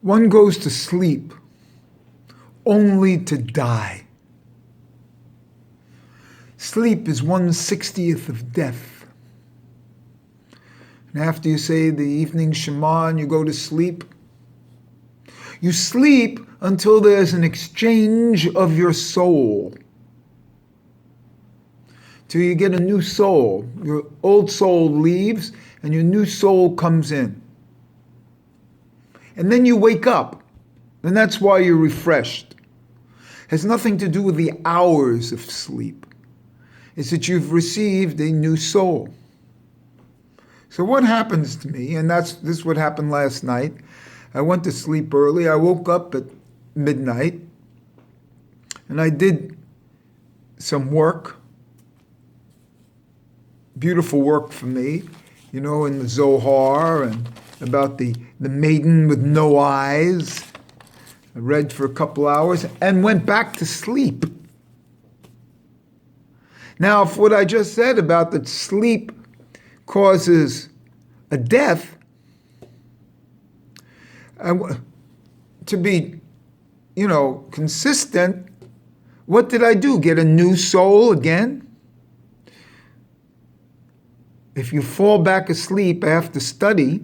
One goes to sleep only to die. Sleep is 1/60th of death. And after you say the evening Shema and you go to sleep, you sleep until there's an exchange of your soul. Till you get a new soul. Your old soul leaves and your new soul comes in. And then you wake up. And that's why you're refreshed. It has nothing to do with the hours of sleep. It's that you've received a new soul. So what happens to me, and this is what happened last night. I went to sleep early. I woke up at midnight. And I did some work. Beautiful work for me, in the Zohar and about the maiden with no eyes. I read for a couple hours and went back to sleep. Now, if what I just said about that sleep causes a death, to be, consistent, what did I do? Get a new soul again? If you fall back asleep after study,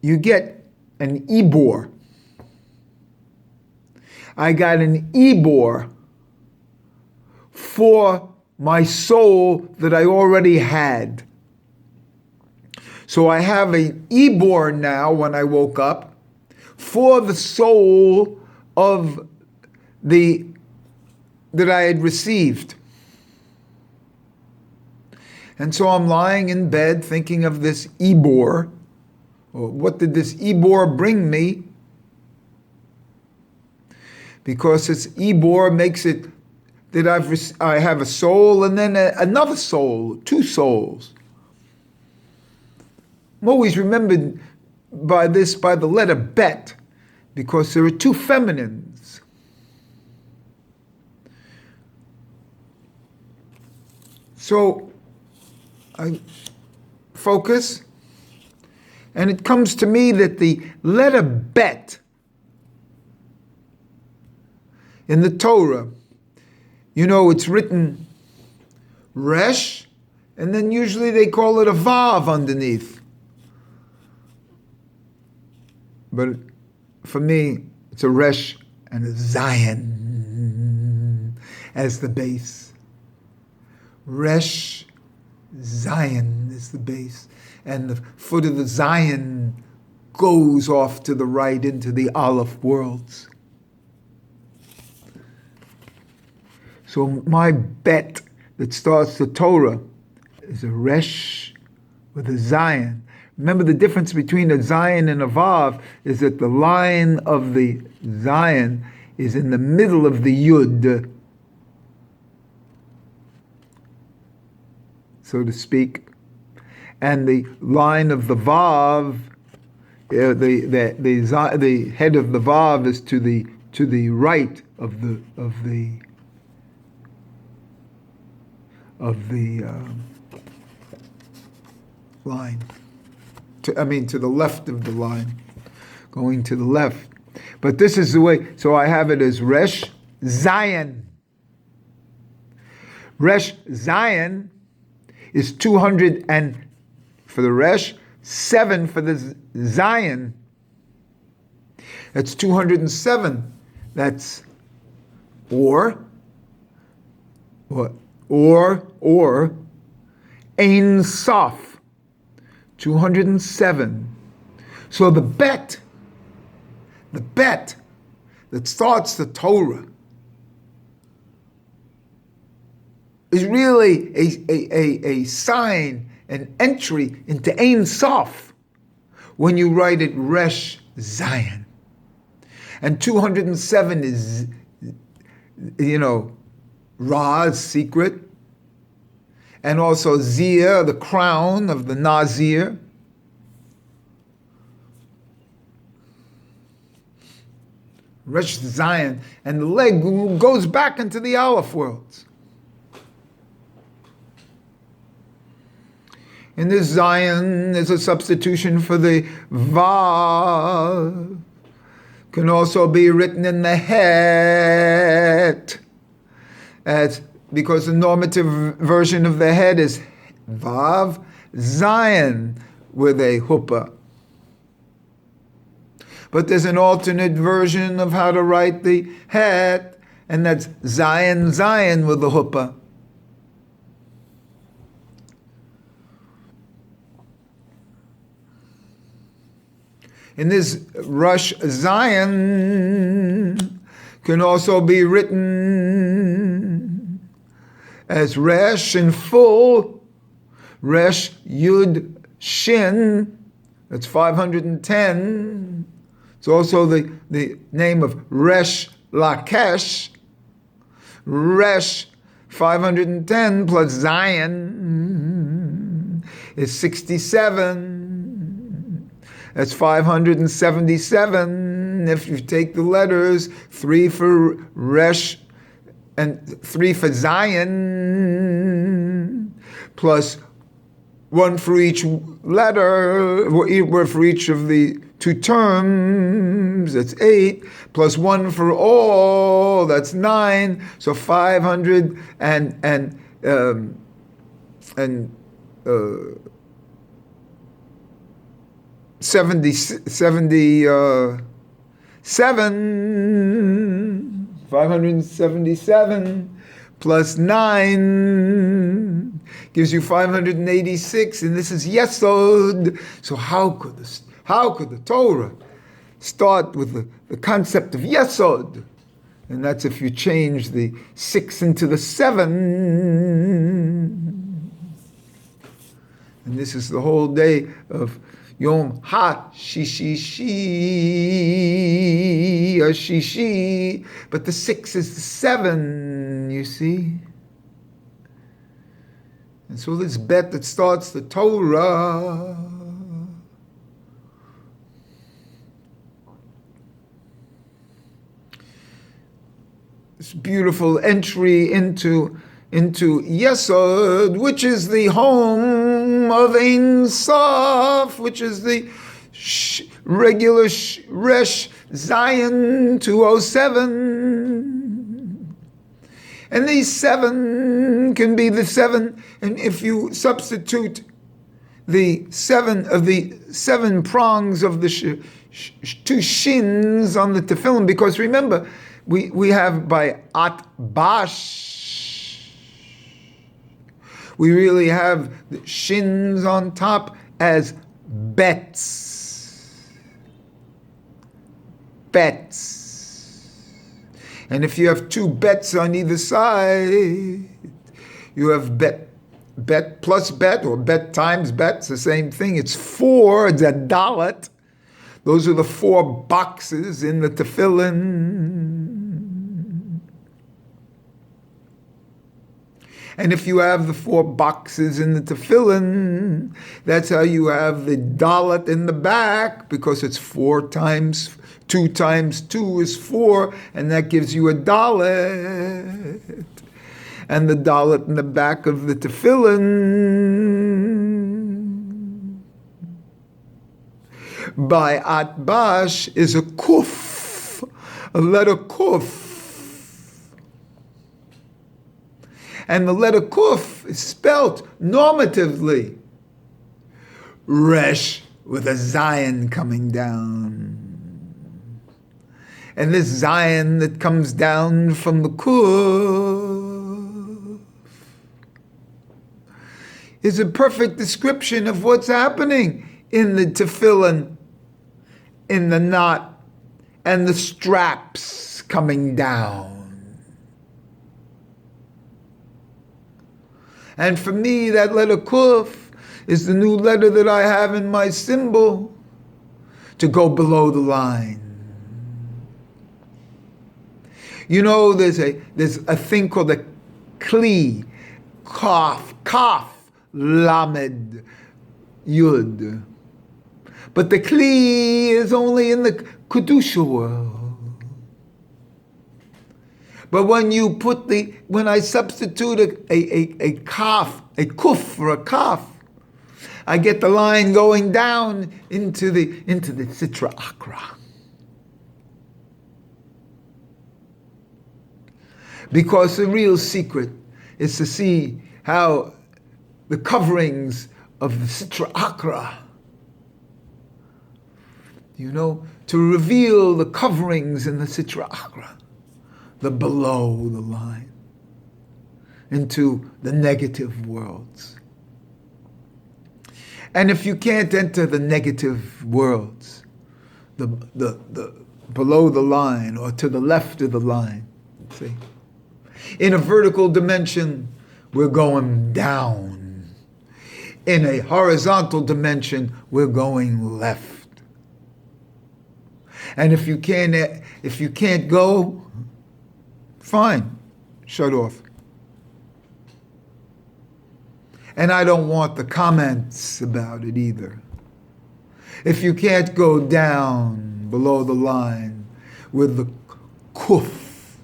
you get an Ibor. I got an Ibor for my soul that I already had. So I have an Ibor now when I woke up for the soul of that I had received. And so I'm lying in bed thinking of this Ibor. What did this Ibor bring me? Because this Ibor makes it that I have a soul and then another soul, two souls. I'm always remembered by the letter Bet, because there are two feminines. So I focus, and it comes to me that the letter Bet in the Torah, it's written Resh, and then usually they call it a Vav underneath. But for me, it's a Resh and a Zayin as the base. Resh-Zayin is the base. And the foot of the Zayin goes off to the right into the Aleph worlds. So my bet that starts the Torah is a Resh with a Zayin. Remember, the difference between a Zayin and a Vav is that the line of the Zayin is in the middle of the Yud, so to speak, and the line of the Vav, the head of the Vav is to the right of the line. To the left of the line, going to the left. But this is the way, so I have it as Resh-Zayin. Resh-Zayin is 200 and for the Resh, 7 for the Zayin. That's 207. That's or Ein Sof. 207. So the bet that starts the Torah is really a sign, an entry into Ein Sof when you write it Resh-Zayin. And 207 is, Ra's secret, and also Zia, the crown of the Nazir. Resh-Zayin, and the leg goes back into the Aleph worlds. In this Zayin is a substitution for the Vav. Can also be written in the Het, because the normative version of the Het is Vav Zayin with a huppah. But there's an alternate version of how to write the Het, and that's Zayin Zayin with the huppah. In this Resh-Zayin can also be written as Resh in full, Resh Yud Shin, that's 510. It's also the name of Resh Lakesh, Resh 510 plus Zayin is 67. That's 577. If you take the letters, 3 for Resh and 3 for Zayin, plus 1 for each letter, or for each of the 2 terms, that's 8, plus 1 for all, that's 9. So 500 577 plus 9 gives you 586, and this is Yesod. So how could the Torah start with the concept of Yesod? And that's if you change the 6 into the 7. And this is the whole day of Yom HaShishi, but the 6 is the 7, you see. And so this bet that starts the Torah, this beautiful entry into Yesod, which is the home of Ein Sof, which is the regular Resh-Zayin 207. And these 7 can be the 7, and if you substitute the 7 of the 7 prongs of the 2 shins on the tefillin, because remember, we have by Atbash, we really have the shins on top as bets. And if you have 2 bets on either side, you have bet plus bet, or bet times bet, it's the same thing. It's 4, it's a dalet. Those are the 4 boxes in the tefillin. And if you have the 4 boxes in the tefillin, that's how you have the dalet in the back, because it's 4 times 2 times 2 is 4, and that gives you a dalet. And the dalet in the back of the tefillin by Atbash is a kuf, a letter kuf. And the letter kuf is spelt normatively Resh with a Zayin coming down. And this Zayin that comes down from the kuf is a perfect description of what's happening in the tefillin, in the knot, and the straps coming down. And for me, that letter kuf is the new letter that I have in my symbol to go below the line. You know, there's a thing called a kli, kaf, lamed, yud. But the kli is only in the kedusha world. But when I substitute a kaf, a kuf for a kaf, I get the line going down into the Sitra Achra. Because the real secret is to see how the coverings of the Sitra Achra, to reveal the coverings in the Sitra Achra, the below the line, into the negative worlds. And if you can't enter the negative worlds, the below the line or to the left of the line, see, in a vertical dimension, we're going down. In a horizontal dimension, we're going left. And if you can't go, fine, shut off. And I don't want the comments about it either. If you can't go down below the line with the kuf,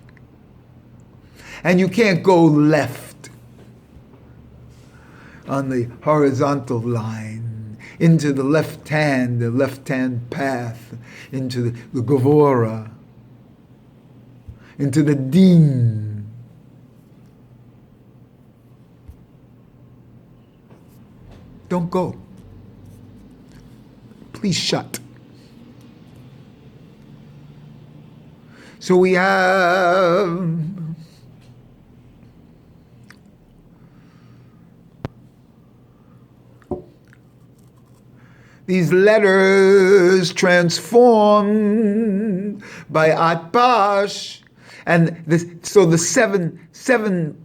and you can't go left on the horizontal line into the left hand path, into the Gevora, into the Din. Don't go. Please shut. So we have these letters transformed by Atbash, and so the seven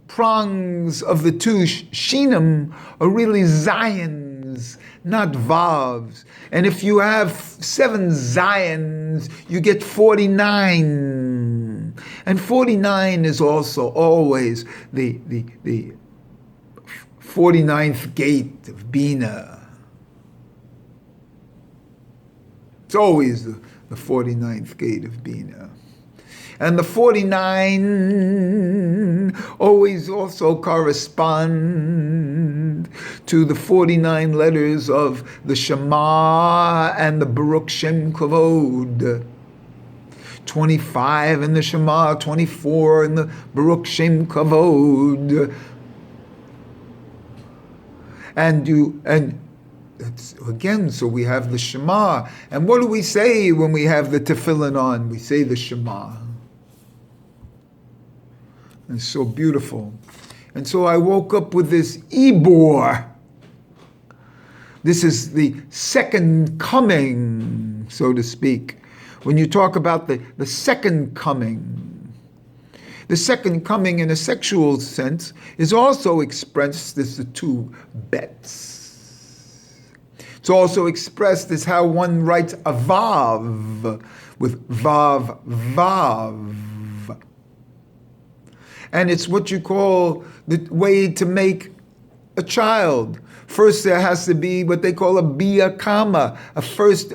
prongs of the two shinim are really Zayins, not Vavs. And if you have 7 Zayins, you get 49. And 49 is also always the 49th gate of Bina. It's always the 49th gate of Bina. And the 49 always also correspond to the 49 letters of the Shema and the Baruch Shem Kavod. 25 in the Shema, 24 in the Baruch Shem Kavod. And that's, again, so we have the Shema. And what do we say when we have the tefillin on? We say the Shema. It's so beautiful. And so I woke up with this Ibor. This is the second coming, so to speak. When you talk about the second coming, the second coming in a sexual sense is also expressed as the 2 bets. It's also expressed as how one writes a Vav with Vav, Vav. And it's what you call the way to make a child. First, there has to be what they call a bia kama, a first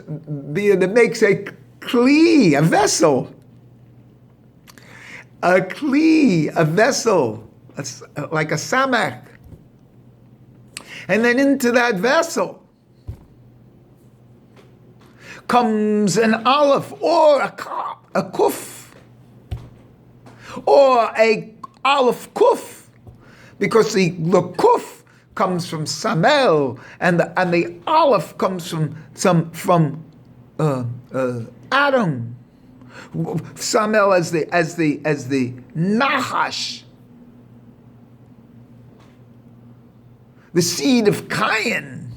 bia that makes a kli, a vessel. A kli, a vessel, like a samak. And then into that vessel comes an aleph or a kuf, or a aleph kuf, because the kuf comes from Samel, and the aleph comes from Adam. Samel as the Nahash, the seed of Cain.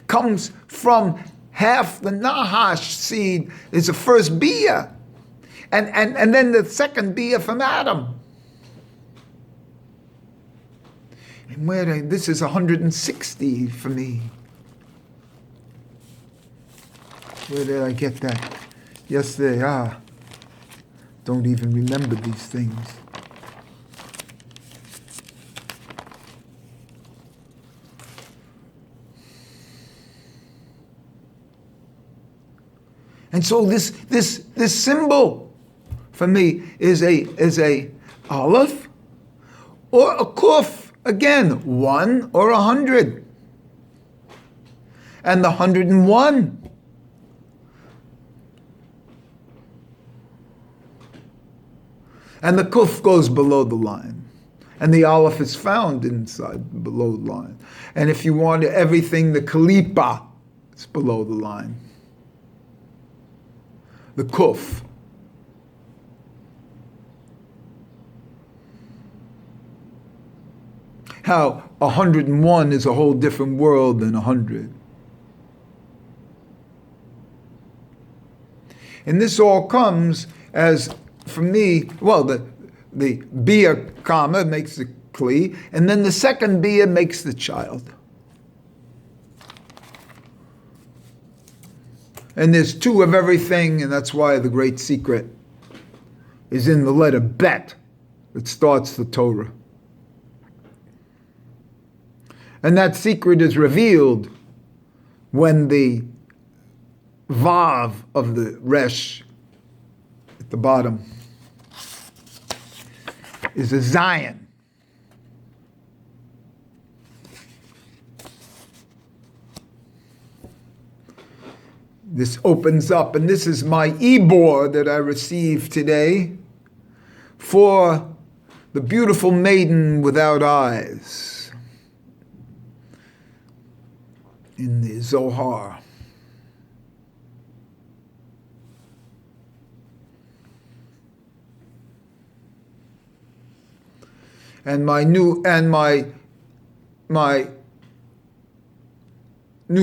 Comes from half the Nahash seed is the first Bia, and then the second Bia from Adam. And this is 160 for me. Where did I get that? Yesterday, don't even remember these things. And so this symbol for me is a aleph or a kuf, again, 1 or 100. And the 101. And the kuf goes below the line. And the aleph is found inside, below the line. And if you want everything, the kalipa is below the line. The kuf. How 101 is a whole different world than 100. And this all comes as, for me, well, the bia comma makes the kli, and then the second bia makes the child. And there's 2 of everything, and that's why the great secret is in the letter bet that starts the Torah. And that secret is revealed when the Vav of the Resh at the bottom is a Zayin. This opens up, and this is my ibor that I received today for the beautiful maiden without eyes in the Zohar. And my new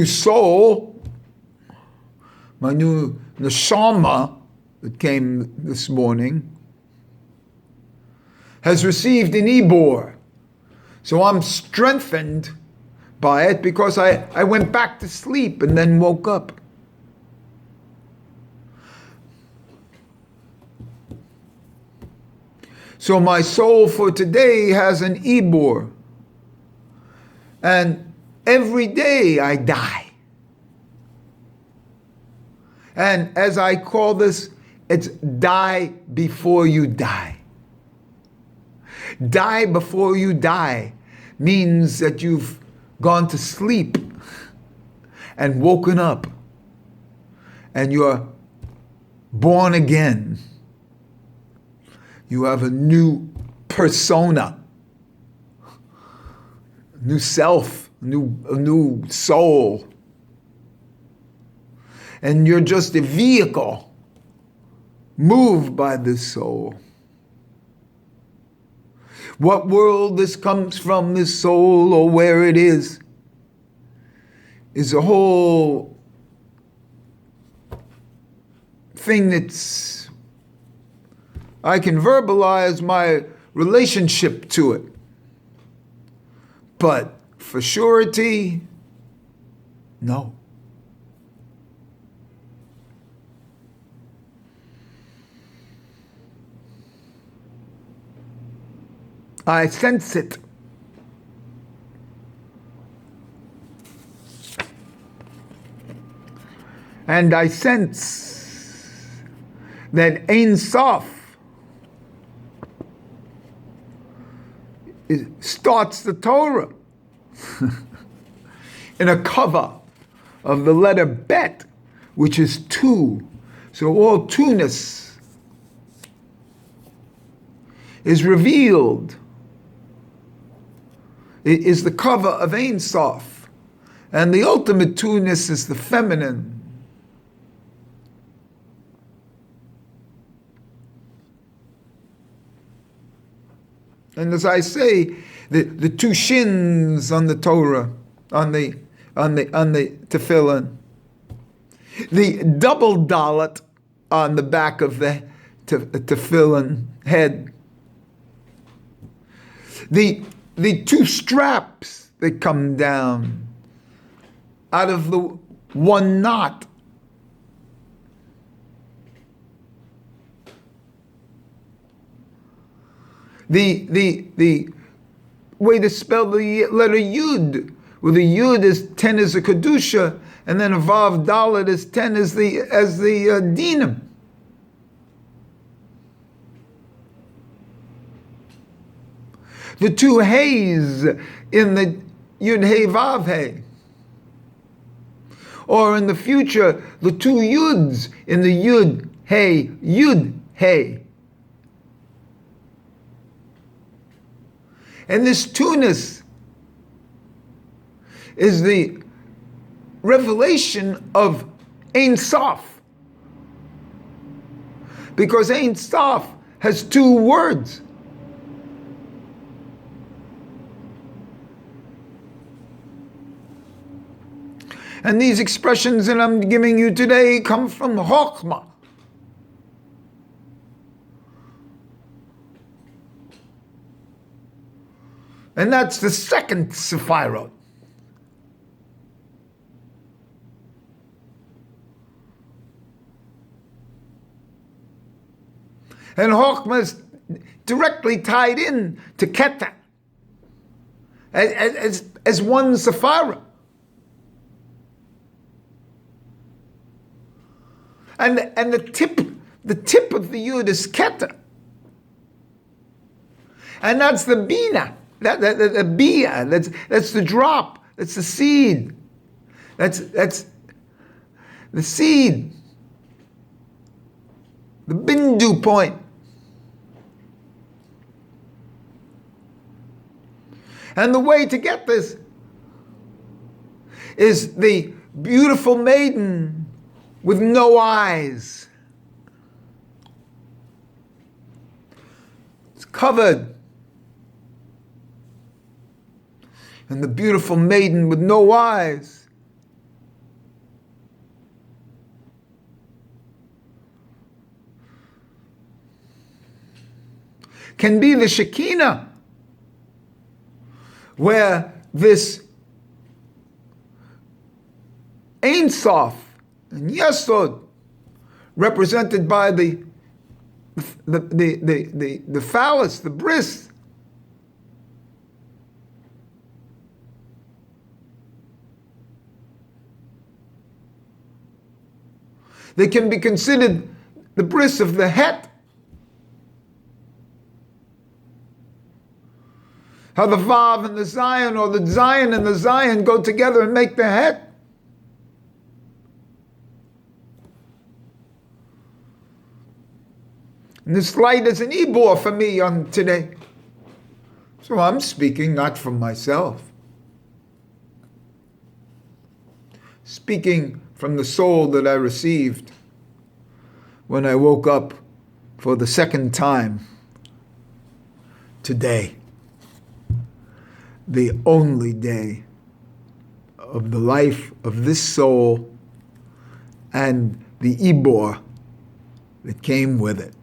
soul, my new neshama that came this morning, has received an ibor. So I'm strengthened by it because I went back to sleep and then woke up. So my soul for today has an ibor. And every day I die. And as I call this, it's die before you die. Die before you die means that you've gone to sleep and woken up and you're born again. You have a new persona, a new self, a new soul. And you're just a vehicle moved by this soul. What world this comes from, this soul, or where it is a whole thing that's, I can verbalize my relationship to it. But for surety, no. I sense it. And I sense that Ein Sof starts the Torah in a cover of the letter Bet, which is 2. So all two-ness is revealed. It is the cover of Ein Sof. And the ultimate two-ness is the feminine. And as I say, the 2 shins on the Torah, on the tefillin, the double dalet on the back of the tefillin head, the 2 straps that come down out of the 1 knot. The way to spell the letter Yud, where the Yud is 10 as a Kedusha, and then a Vav Dalet is 10 as the Dinam. the two Heys in the Yud Hey Vav Hey. Or in the future, the two Yuds in the Yud Hey. And this two-ness is the revelation of Ein Sof. Because Ein Sof has two words. And these expressions that I'm giving you today come from Chokhmah. And that's the second Sephirot. And Chokhmah is directly tied in to Keter as one Sephirah. And the tip of the Yud is Keter. And that's the Bina. The Bia, that's the drop, that's the seed. That's the seed. The Bindu point. And the way to get this is the beautiful maiden with no eyes. It's covered. And the beautiful maiden with no eyes can be the Shekinah, where this Ein Sof and Yesod, represented by the phallus, the bris, they can be considered the bris of the het. How the Vav and the Zayin, or the Zayin and the Zayin, go together and make the het. And this light is an ibor for me on today. So I'm speaking not from myself. Speaking from the soul that I received when I woke up for the second time today. The only day of the life of this soul and the ibor that came with it.